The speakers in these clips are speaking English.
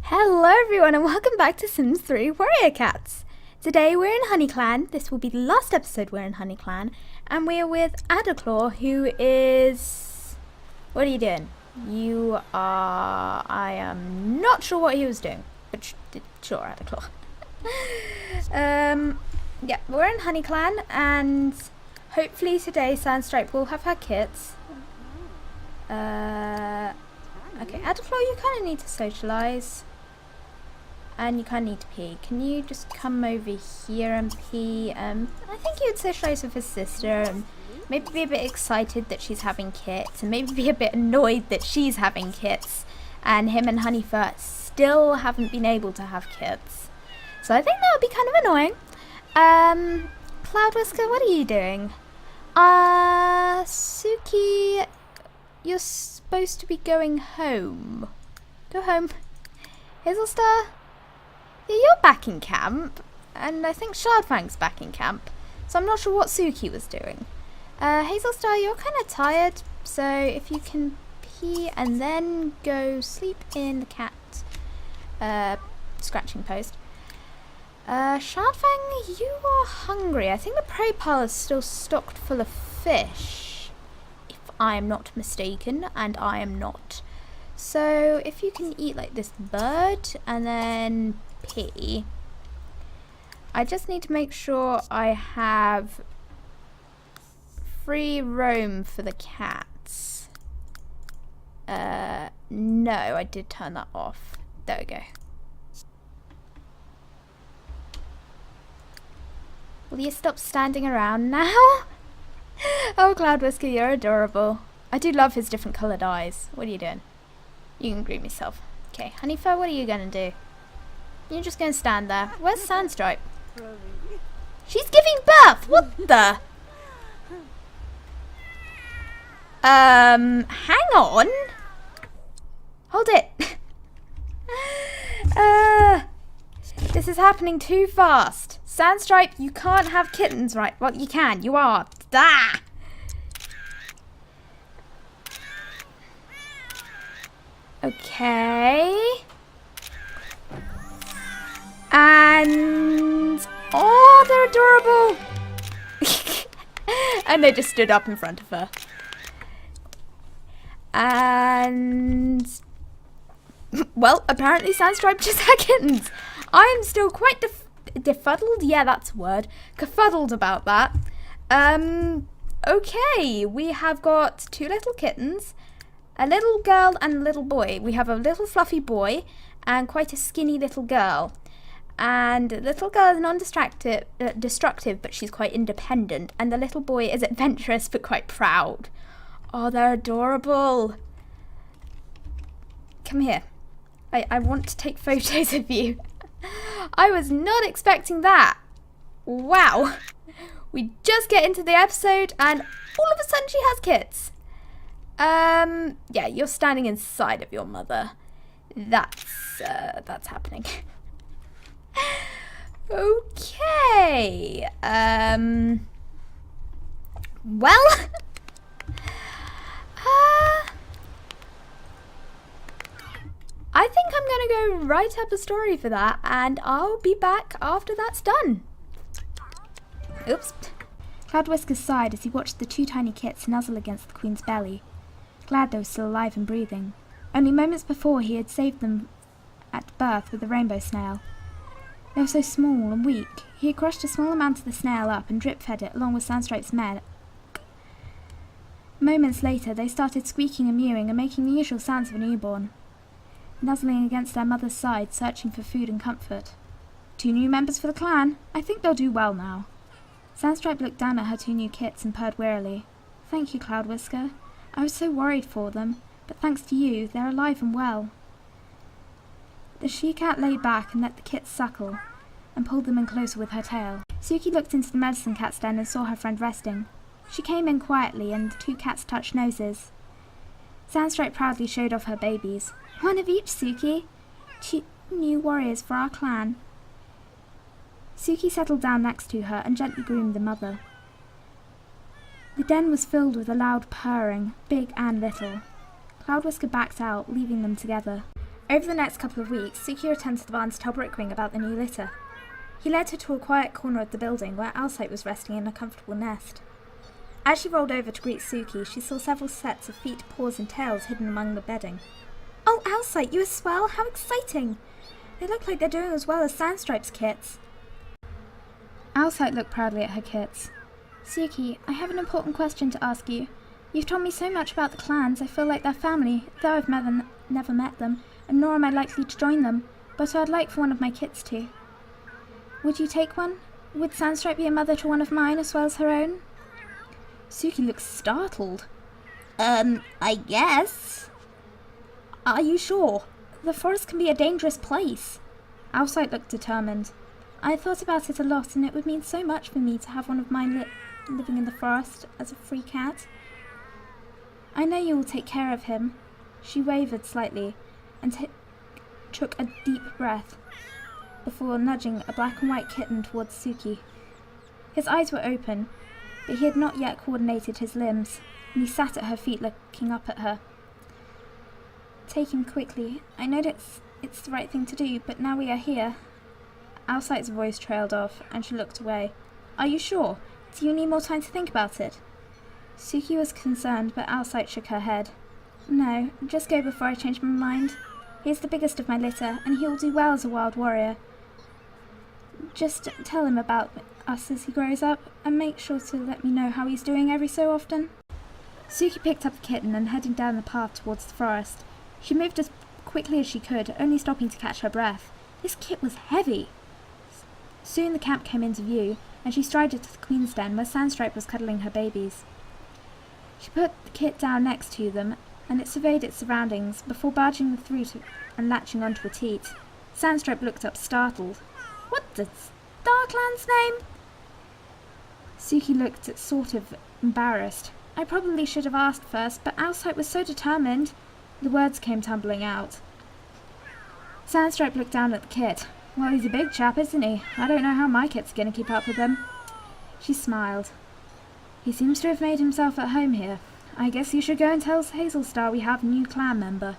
Hello everyone and welcome back to Sims 3 Warrior Cats. Today we're in Honey Clan. This will be the last episode we're in Honey Clan. And we're with Adderclaw, who is... What are you doing? You are... I am not sure what he was doing. But sure, Adderclaw. Yeah, we're in Honey Clan and hopefully today Sandstripes will have her kits. Okay, Adderclaw, you kind of need to socialise. And you kind of need to pee. Can you just come over here and pee? I think you would socialise with his sister and maybe be a bit excited that she's having kits and maybe be a bit annoyed that she's having kits and him and Honeyfur still haven't been able to have kits. So I think that would be kind of annoying. Cloud Whisker, what are you doing? Suki, you're supposed to be going home. Go home. Hazelstar? Yeah, you're back in camp, and I think Shardfang's back in camp, so I'm not sure what Suki was doing. Hazelstar, you're kind of tired, so if you can pee and then go sleep in the cat scratching post. Shardfang, you are hungry. I think the prey pile is still stocked full of fish, if I am not mistaken, and I am not. So if you can eat like this bird and then pee. I just need to make sure I have free roam for the cats. No, I did turn that off. There we go. Will you stop standing around now? Oh, Cloud Whisker, you're adorable. I do love his different coloured eyes. What are you doing? You can groom yourself. Okay, Honeyfur, what are you going to do? You're just going to stand there. Where's Sandstripe? She's giving birth! What the? Hang on. Hold it. This is happening too fast. Sandstripe, you can't have kittens, right? Well, you can. You are. Ah! Okay. And... Oh, they're adorable! And they just stood up in front of her. And... Well, apparently Sandstripe just had kittens. I am still quite befuddled. Yeah, that's a word. Kerfuddled about that. Okay, we have got two little kittens. A little girl and a little boy. We have a little fluffy boy and quite a skinny little girl. And the little girl is non-destructive, but she's quite independent. And the little boy is adventurous, but quite proud. Oh, they're adorable. Come here. I want to take photos of you. I was not expecting that. Wow. We just get into the episode and all of a sudden she has kits. Yeah, you're standing inside of your mother. That's happening. Okay. Well, I think I'm gonna go write up a story for that, and I'll be back after that's done. Oops. Cloud Whisker sighed as he watched the two tiny kits nuzzle against the Queen's belly. Glad they were still alive and breathing. Only moments before he had saved them at birth with the rainbow snail. They were so small and weak. He had crushed a small amount of the snail up and drip-fed it along with Sandstripe's milk. Moments later, they started squeaking and mewing and making the usual sounds of a newborn, nuzzling against their mother's side, searching for food and comfort. Two new members for the clan. I think they'll do well now. Sandstripe looked down at her two new kits and purred wearily. Thank you, Cloud Whisker. I was so worried for them, but thanks to you, they're alive and well. The she-cat lay back and let the kits suckle, and pulled them in closer with her tail. Suki looked into the medicine cat's den and saw her friend resting. She came in quietly, and the two cats touched noses. Sandstripe proudly showed off her babies. One of each, Suki. 2 new warriors for our clan. Suki settled down next to her and gently groomed the mother. The den was filled with a loud purring, big and little. Cloud Whisker backed out, leaving them together. Over the next couple of weeks, Suki returned to the barn to tell Brookwing about the new litter. He led her to a quiet corner of the building where Alcite was resting in a comfortable nest. As she rolled over to greet Suki, she saw several sets of feet, paws and tails hidden among the bedding. "Oh, Alcite, you as well? How exciting! They look like they're doing as well as Sandstripes' kits." Alcite looked proudly at her kits. "Suki, I have an important question to ask you. You've told me so much about the clans, I feel like they're family, though I've never met them, and nor am I likely to join them, but I'd like for one of my kits to. Would you take one? Would Sandstripe be a mother to one of mine as well as her own?" Suki looked startled. I guess. Are you sure? The forest can be a dangerous place." Alcite looked determined. "I thought about it a lot, and it would mean so much for me to have one of mine living in the forest as a free cat. I know you will take care of him." She wavered slightly and took a deep breath before nudging a black and white kitten towards Suki. His eyes were open, but he had not yet coordinated his limbs, and he sat at her feet looking up at her. "Take him quickly. I know it's the right thing to do, but now we are here." Alcite's voice trailed off, and she looked away. "Are you sure? Do you need more time to think about it?" Suki was concerned, but Alcite shook her head. "No, just go before I change my mind. He is the biggest of my litter, and he will do well as a wild warrior. Just tell him about us as he grows up, and make sure to let me know how he's doing every so often." Suki picked up the kitten and heading down the path towards the forest. She moved as quickly as she could, only stopping to catch her breath. This kit was heavy. Soon the camp came into view, and she strided to the queen's den where Sandstripe was cuddling her babies. She put the kit down next to them, and it surveyed its surroundings before barging through and latching onto a teat. Sandstripe looked up startled. "What the Starclan's name?" Suki looked sort of embarrassed. "I probably should have asked first, but Alcite was so determined." The words came tumbling out. Sandstripe looked down at the kit. "Well, he's a big chap, isn't he? I don't know how my kit's going to keep up with him." She smiled. "He seems to have made himself at home here. I guess you should go and tell Hazelstar we have a new clan member."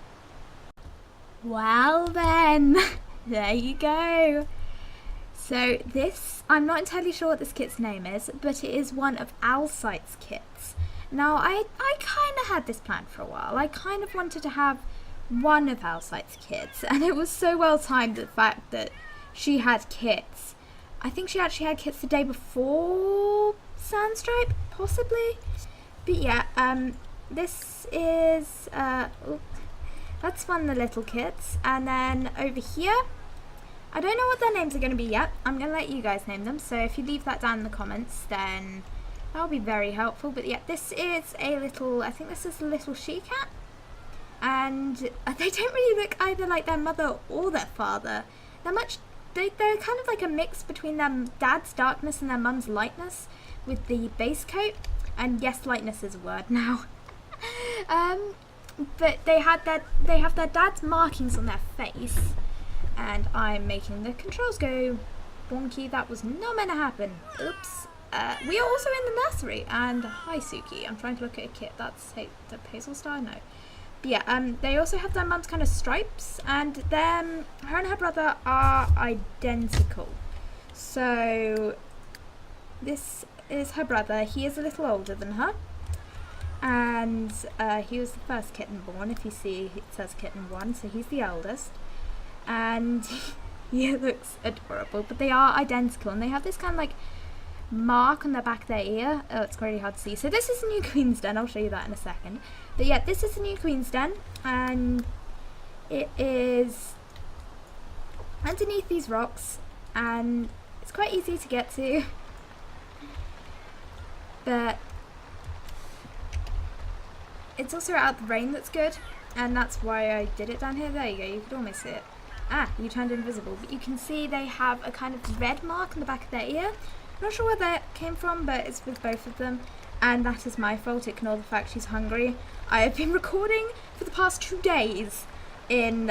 Well then, there you go. So this, I'm not entirely sure what this kit's name is, but it is one of Alcite's kits. Now, I kind of had this planned for a while. I kind of wanted to have one of Alcite's kits, and it was so well timed, the fact that she had kits. I think she actually had kits the day before Sandstripe, possibly. But yeah, this is, that's one of the little kits. And then over here, I don't know what their names are going to be yet. I'm going to let you guys name them. So if you leave that down in the comments, then that'll be very helpful. But yeah, this is a little, I think this is a little she-cat. And they don't really look either like their mother or their father. They're kind of like a mix between their dad's darkness and their mum's lightness with the base coat. And yes, lightness is a word now. But they have their dad's markings on their face. And I'm making the controls go wonky. That was not meant to happen. Oops. We are also in the nursery. And hi, Suki. I'm trying to look at a kit. That's Hazelstar? No. But yeah, they also have their mum's kind of stripes. And her and her brother are identical. So this is her brother. He is a little older than her. And he was the first kitten born. If you see, it says kitten 1. So he's the eldest. And he looks adorable, but they are identical, and they have this kind of like mark on the back of their ear. Oh, it's really hard to see. So this is the new queen's den. I'll show you that in a second. But yeah, this is the new queen's den, and it is underneath these rocks, and it's quite easy to get to. But it's also out the rain that's good, and that's why I did it down here. There you go, you could almost see it. Ah, you turned invisible, but you can see they have a kind of red mark on the back of their ear. I'm not sure where that came from, but it's with both of them, and that is my fault. Ignore the fact she's hungry. I have been recording for the past 2 days in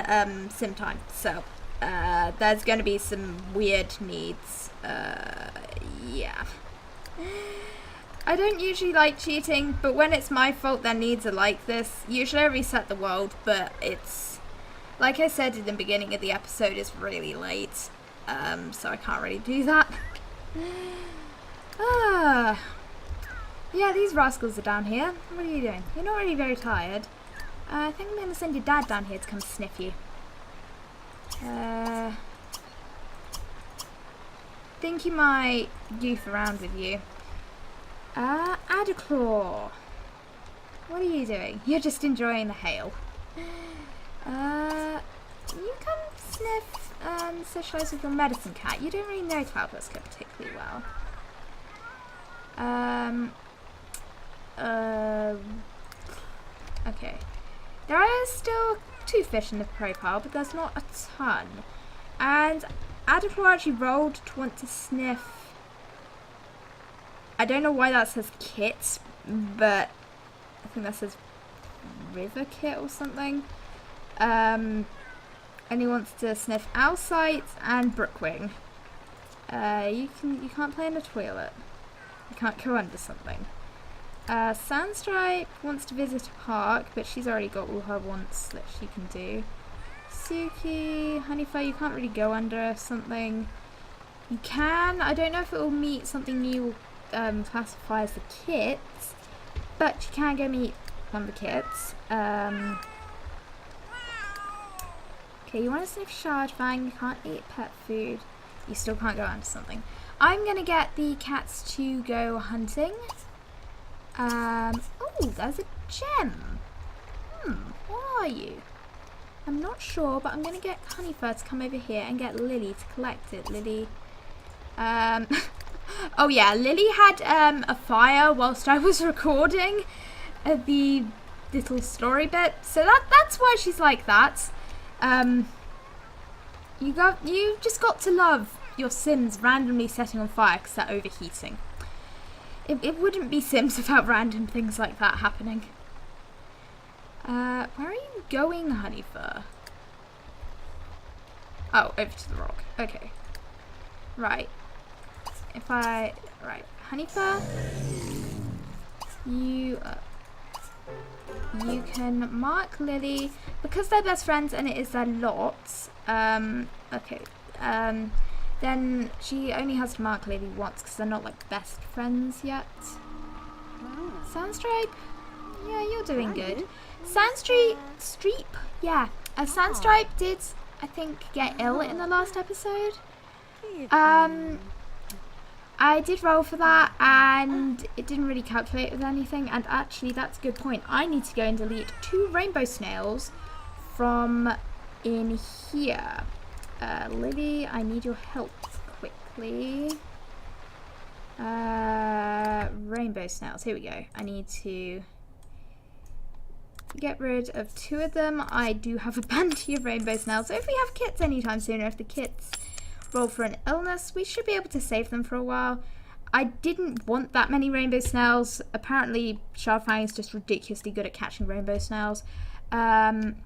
sim time, so there's going to be some weird needs. Yeah. I don't usually like cheating, but when it's my fault their needs are like this. Usually I reset the world, but it's Like I said in the beginning of the episode, it's really late, so I can't really do that. Yeah, these rascals are down here. What are you doing? You're not really very tired. I think I'm going to send your dad down here to come sniff you. Think he might goof around with you. Adaclaw. What are you doing? You're just enjoying the hail. You come sniff and socialise with your medicine cat. You don't really know Cloudhusker particularly well. Okay. There are still 2 fish in the prey pile, but there's not a ton. And Adaclaw actually rolled to want to sniff. I don't know why that says kit, but I think that says river kit or something. And he wants to sniff Owlsight and Brookwing. You can't play in the toilet. You can't go under something. Sandstripe wants to visit a park, but she's already got all her wants that she can do. Suki, Honeyfur, you can't really go under something. You can. I don't know if it will meet something you classify as the kits, but you can go meet one of the kits. Okay, you want to sniff Shardfang, you can't eat pet food. You still can't go under something. I'm going to get the cats to go hunting. Oh, there's a gem. What are you? I'm not sure, but I'm going to get Honeyfur to come over here and get Lily to collect it. Lily. Oh yeah, Lily had a fire whilst I was recording the little story bit. So that's why she's like that. You just got to love your Sims randomly setting on fire because they're overheating. It wouldn't be Sims without random things like that happening. Where are you going, Honeyfur? Oh, over to the rock. Okay. Right. Right. Honeyfur, you can mark Lily because they're best friends and it is their lot. Okay. Then she only has to mark Lily once because they're not like best friends yet. Sandstripe, yeah, you're doing good. Sandstripe, yeah. Sandstripe did, I think, get ill in the last episode. I did roll for that and it didn't really calculate with anything, and actually that's a good point. I need to go and delete 2 rainbow snails from in here. Lily, I need your help quickly. Rainbow snails, here we go. I need to get rid of 2 of them. I do have a bounty of rainbow snails, so if we have kits anytime soon, or if the kits roll for an illness, we should be able to save them for a while. I didn't want that many rainbow snails. Apparently Shardfang is just ridiculously good at catching rainbow snails. Cloudwhisker,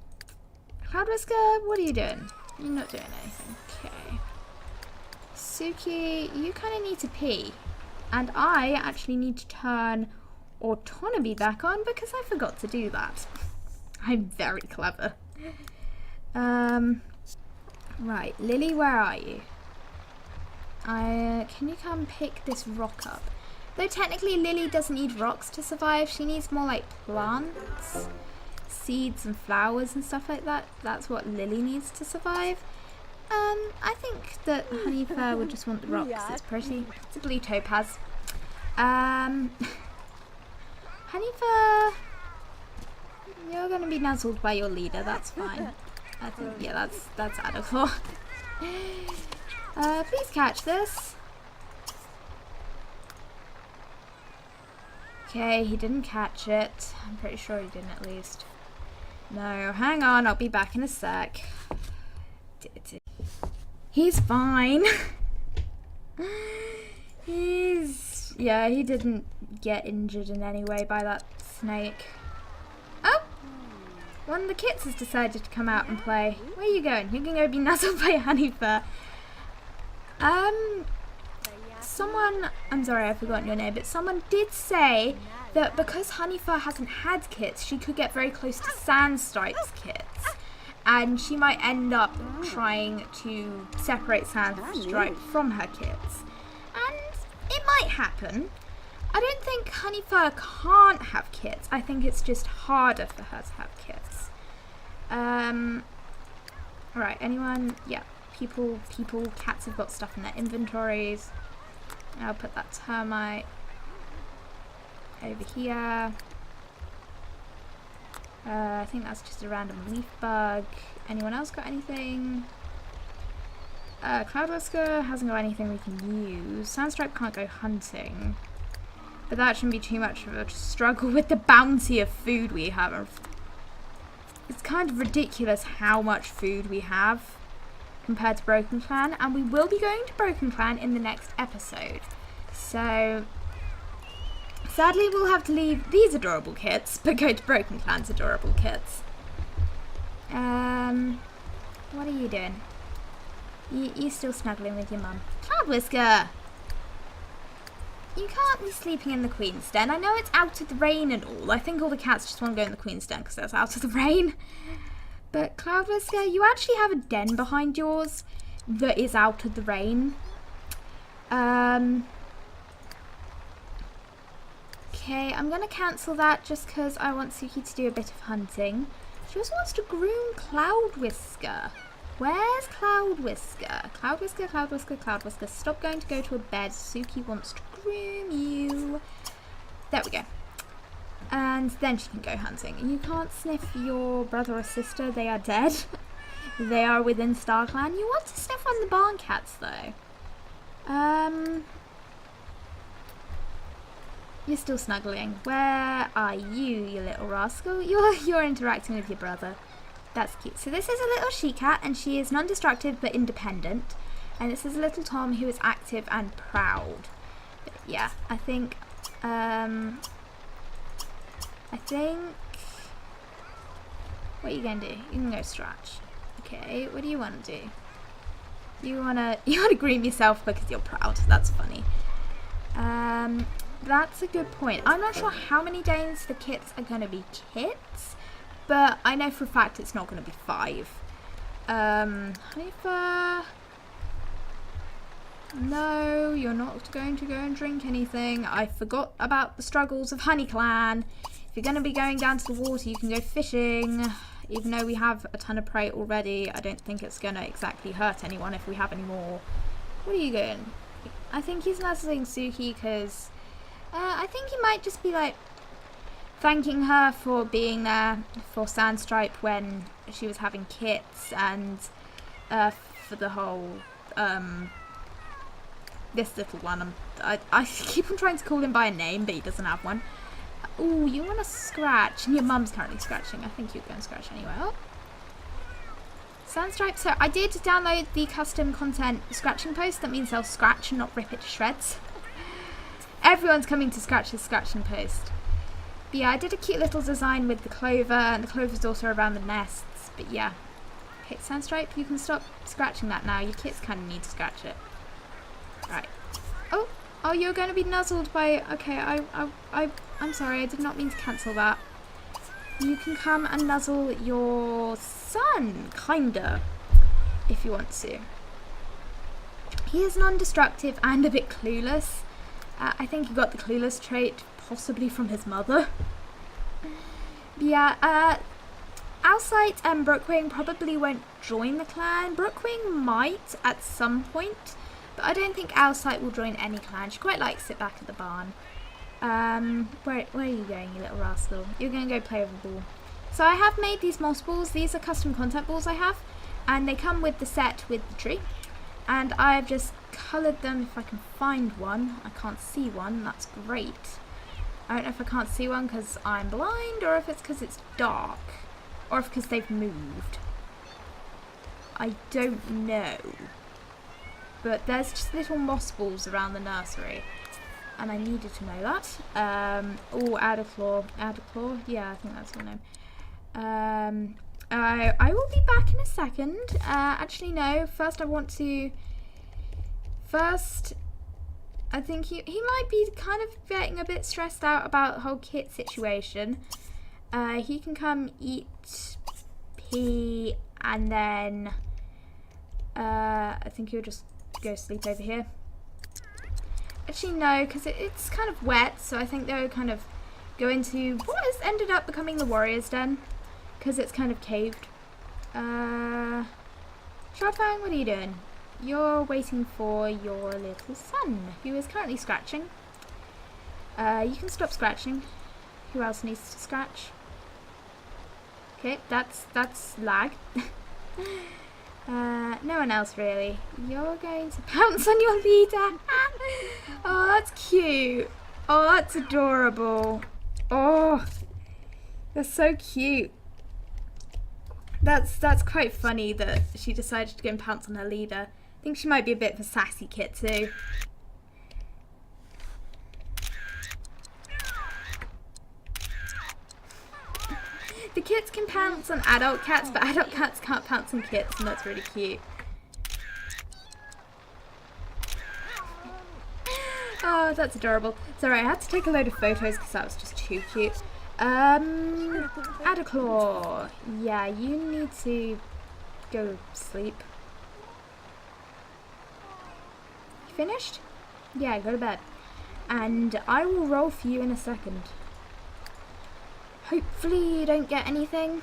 what are you doing? You're not doing anything. Okay. Suki, you kind of need to pee. And I actually need to turn autonomy back on because I forgot to do that. I'm very clever. Right, Lily, where are you? Can you come pick this rock up? Though technically Lily doesn't need rocks to survive. She needs more like plants, seeds and flowers and stuff like that. That's what Lily needs to survive. I think that Honeyfur would just want the rocks. It's pretty. It's a blue topaz. Honeyfur, you're going to be nuzzled by your leader. That's fine. I think, yeah, that's Adaclaw. Please catch this. Okay, he didn't catch it. I'm pretty sure he didn't at least. No, hang on, I'll be back in a sec. He's fine. Yeah, he didn't get injured in any way by that snake. Oh! One of the kits has decided to come out and play. Where are you going? You're going to go be nuzzled by Honeyfur. Someone, I'm sorry I've forgotten your name, but someone did say that because Honeyfur hasn't had kits, she could get very close to Sandstripes' kits. and she might end up trying to separate Sandstripe from her kits. And it might happen. I don't think Honeyfur can't have kits. I think it's just harder for her to have kits. Right, anyone? Yeah, people, cats have got stuff in their inventories. I'll put that termite over here. I think that's just a random leaf bug. Anyone else got anything? Cloudwhisker hasn't got anything we can use. Sandstripe can't go hunting. But that shouldn't be too much of a struggle with the bounty of food we have. It's kind of ridiculous how much food we have compared to Broken Clan. And we will be going to Broken Clan in the next episode. So sadly, we'll have to leave these adorable kits, but go to Broken Clan's adorable kits. What are you doing? You're still snuggling with your mum. Cloudwhisker! You can't be sleeping in the Queen's Den. I know it's out of the rain and all. I think all the cats just want to go in the Queen's Den because it's out of the rain. But Cloudwhisker, you actually have a den behind yours that is out of the rain. Okay, I'm going to cancel that just because I want Suki to do a bit of hunting. She also wants to groom Cloudwhisker. Where's Cloudwhisker? Cloudwhisker, Cloudwhisker, Cloudwhisker. Stop going to her bed. Suki wants to groom you. There we go. And then she can go hunting. You can't sniff your brother or sister. They are dead. They are within StarClan. You want to sniff on the barn cats though. You're still snuggling. Where are you, you little rascal? You're interacting with your brother. That's cute. So this is a little she-cat, and she is non-destructive but independent. And this is a little Tom who is active and proud. But yeah, I think... What are you going to do? You can go scratch. Okay, what do you want to do? You wanna groom yourself because you're proud. That's funny. That's a good point. I'm not sure how many days the kits are going to be kits, but I know for a fact it's not going to be 5. Honeyfur. No, you're not going to go and drink anything. I forgot about the struggles of Honey Clan. If you're going to be going down to the water, you can go fishing. Even though we have a ton of prey already, I don't think it's going to exactly hurt anyone if we have any more. What are you doing? I think he's nuzzling Suki because I think he might just be like thanking her for being there for Sandstripe when she was having kits, and for the whole this little one. I keep on trying to call him by a name, but he doesn't have one. Oh, you want to scratch? And your mum's currently scratching. I think you're going to scratch anyway. Oh. Sandstripes. So I did download the custom content scratching post. That means they'll scratch and not rip it to shreds. Everyone's coming to scratch this scratching post. But yeah, I did a cute little design with the clover, and the clover's also around the nests. But yeah. Okay, Sandstripe, you can stop scratching that now. Your kits kind of need to scratch it. Right. Oh, you're going to be nuzzled by... Okay, I'm sorry, I did not mean to cancel that. You can come and nuzzle your son, kinda, if you want to. He is non-destructive and a bit clueless. I think he got the clueless trait possibly from his mother. Yeah, Owlsight and Brookwing probably won't join the clan. Brookwing might at some point, but I don't think Owlsight will join any clan. She quite likes to sit back at the barn. Where are you going, you little rascal? You're going to go play with a ball. So I have made these moss balls. These are custom content balls I have, and they come with the set with the tree. And I've just coloured them if I can find one. I can't see one. That's great. I don't know if I can't see one because I'm blind, or if it's because it's dark, or if because they've moved. I don't know. But there's just little moss balls around the nursery, and I needed to know that. Oh, Adderclaw. Adderclaw? Yeah, I think that's her name. I will be back in a second. Actually, no. First, I think he might be kind of getting a bit stressed out about the whole kit situation. He can come eat, pee, And then I think he'll just go sleep over here. Actually, no, because it's kind of wet, so I think they'll kind of go into what has ended up becoming the warrior's den, because it's kind of caved. Sharpfang, what are you doing? You're waiting for your little son, who is currently scratching. You can stop scratching. Who else needs to scratch? Okay, that's lag. No one else really. You're going to pounce on your leader. Oh, that's cute. Oh, that's adorable. Oh, that's so cute. That's quite funny that she decided to go and pounce on her leader. I think she might be a bit of a sassy kit too. The kits can pounce on adult cats, but adult cats can't pounce on kits, and that's really cute. Oh, that's adorable. Sorry, I had to take a load of photos because that was just too cute. Adaclaw. Yeah, you need to go sleep. You finished? Yeah, go to bed. And I will roll for you in a second. Hopefully you don't get anything.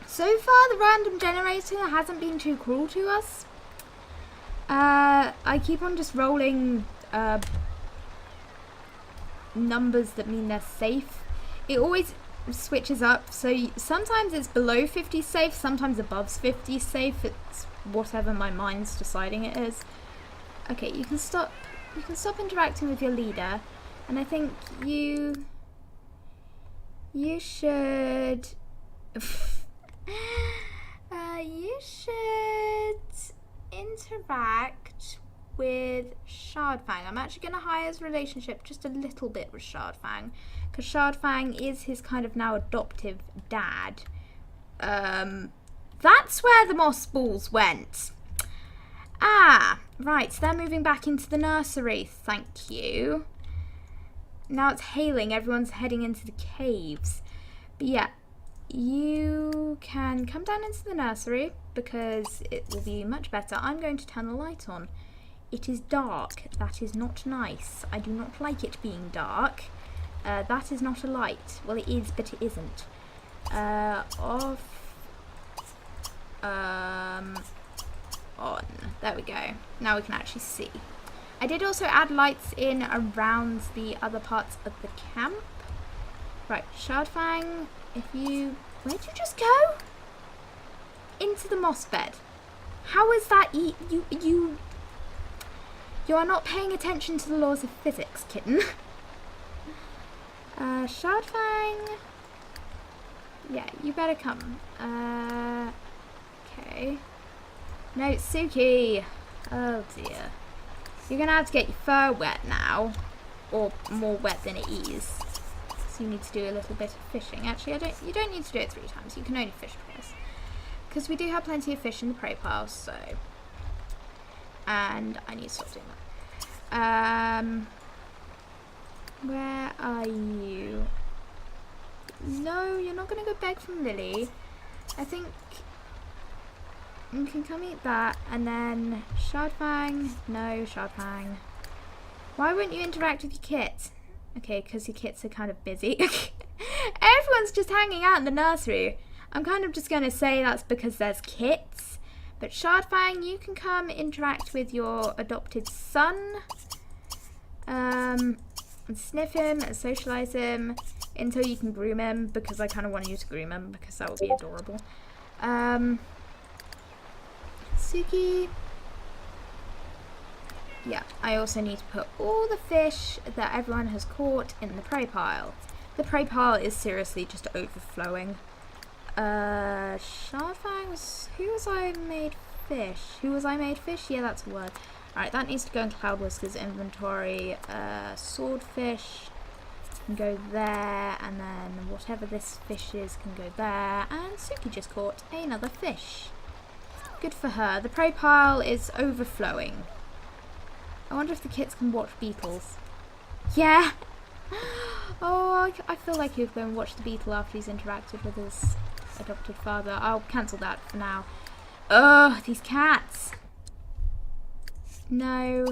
So far the random generator hasn't been too cruel to us. I keep on just rolling numbers that mean they're safe. It always switches up, so sometimes it's below 50 safe, sometimes above 50 safe. It's whatever my mind's deciding it is. Okay, you can stop interacting with your leader, and I think you should you should interact with Shardfang. I'm actually going to hire his relationship just a little bit with Shardfang, because Shardfang is his kind of now adoptive dad. That's where the moss balls went. Ah, right, so they're moving back into the nursery. Thank you. Now it's hailing, everyone's heading into the caves. But yeah, you can come down into the nursery because it will be much better. I'm going to turn the light on. It is dark. That is not nice. I do not like it being dark. That is not a light. Well, it is, but it isn't. Off. On. There we go. Now we can actually see. I did also add lights in around the other parts of the camp. Right, Shardfang, where'd you just go? Into the moss bed. How is that you are not paying attention to the laws of physics, kitten. Shardfang. Yeah, you better come. Okay. No, Suki. Oh dear. You're gonna have to get your fur wet now, or more wet than it is. So you need to do a little bit of fishing. Actually, you don't need to do it 3 times. You can only fish twice, because we do have plenty of fish in the prey pile. So, and I need to stop doing that. Where are you? No, you're not gonna go beg from Lily. I think you can come eat that, and then Shardfang. No, Shardfang. Why won't you interact with your kit? Okay, because your kits are kind of busy. Everyone's just hanging out in the nursery. I'm kind of just going to say that's because there's kits. But Shardfang, you can come interact with your adopted son. And sniff him and socialise him until you can groom him, because I kind of want you to groom him, because that would be adorable. Suki. Yeah, I also need to put all the fish that everyone has caught in the prey pile. The prey pile is seriously just overflowing. Shardfang was... Who was I made fish? Who was I made fish? Yeah, that's a word. Alright, that needs to go in Cloud Whisker's inventory. Swordfish can go there, and then whatever this fish is can go there. And Suki just caught another fish. Good for her. The prey pile is overflowing. I wonder if the kits can watch beetles. Yeah! Oh, I feel like he'll go and watch the beetle after he's interacted with his adopted father. I'll cancel that for now. Ugh, these cats. No.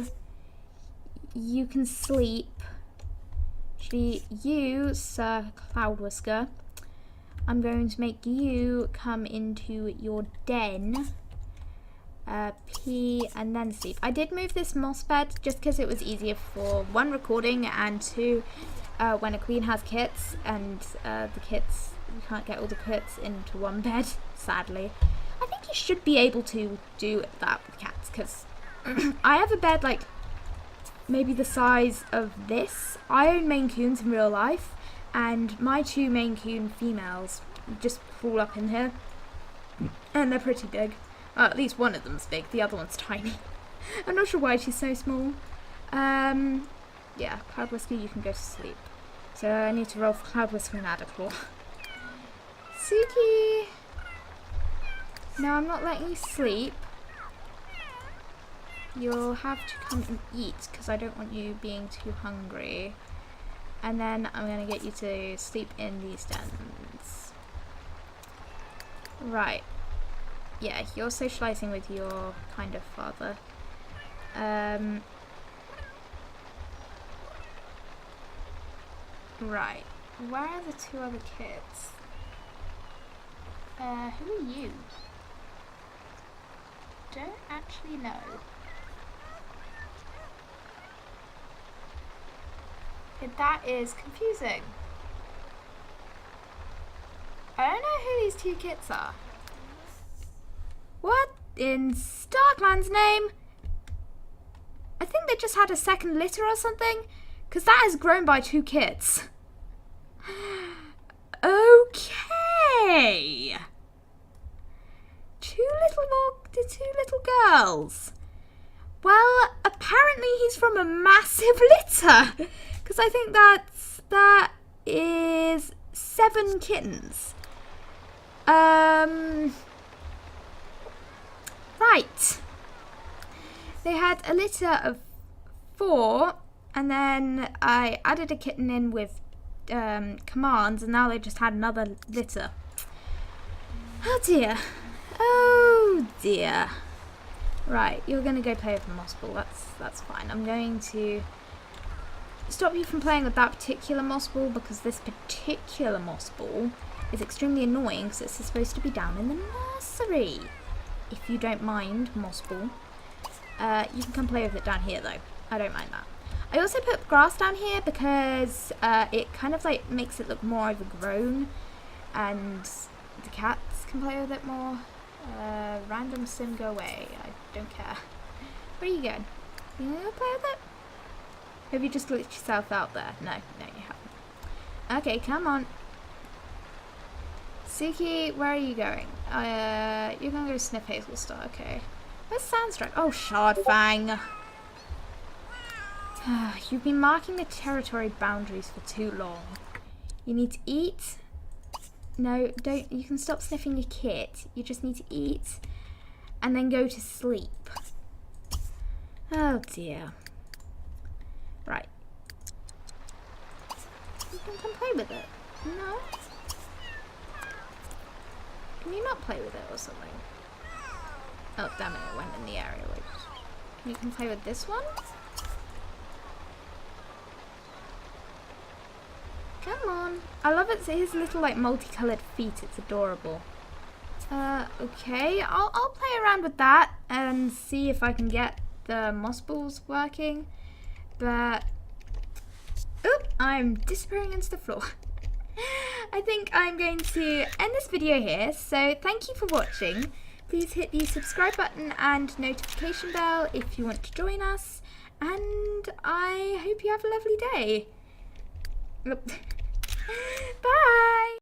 You can sleep. Actually, you, Sir Cloud Whisker, I'm going to make you come into your den, pee, and then sleep. I did move this moss bed just because it was easier for one, recording, and two, when a queen has kits and the kits, you can't get all the kits into one bed, sadly. I think you should be able to do that with cats because I have a bed like maybe the size of this. I own Maine Coons in real life, and my 2 Maine Coon females just crawl up in here, and they're pretty big. At least one of them's big, the other one's tiny. I'm not sure why she's so small. Yeah, Cloud Whisker, you can go to sleep. So I need to roll for Cloud Whisker and Adderclaw. Suki! No, I'm not letting you sleep. You'll have to come and eat because I don't want you being too hungry. And then I'm going to get you to sleep in these dens. Right. Yeah, you're socializing with your kind of father. Right. Where are the 2 other kids? Who are you? Don't actually know. That is confusing. I don't know who these 2 kits are. What in Starkland's name? I think they just had a second litter or something, because that has grown by 2 kits. Okay. 2 little girls. Well, apparently he's from a massive litter. Because I think that is 7 kittens. Right. They had a litter of 4, and then I added a kitten in with commands, and now they just had another litter. Oh dear. Oh dear. Right, you're going to go play with the moss ball. That's fine. I'm going to stop you from playing with that particular moss ball because this particular moss ball is extremely annoying because it's supposed to be down in the nursery. If you don't mind, moss ball. You can come play with it down here though. I don't mind that. I also put grass down here because it kind of like makes it look more overgrown and the cats can play with it more. Random sim, go away. I don't care. Where are you going? You gonna play with it? Have you just glitched yourself out there? No, you haven't. Okay, come on. Suki, where are you going? You're gonna go sniff Hazel-Star, okay. Where's Sandstripes? Oh, Shardfang. You've been marking the territory boundaries for too long. You need to eat. No, don't. You can stop sniffing your kit. You just need to eat and then go to sleep. Oh dear. Right. You can come play with it. No? Can you not play with it or something? Oh, damn it, it went in the area. Wait. You can play with this one? Come on. I love it. His little like multicolored feet. It's adorable. Okay. I'll play around with that and see if I can get the moss balls working. But oop, I'm disappearing into the floor. I think I'm going to end this video here. So thank you for watching. Please hit the subscribe button and notification bell if you want to join us. And I hope you have a lovely day. Bye!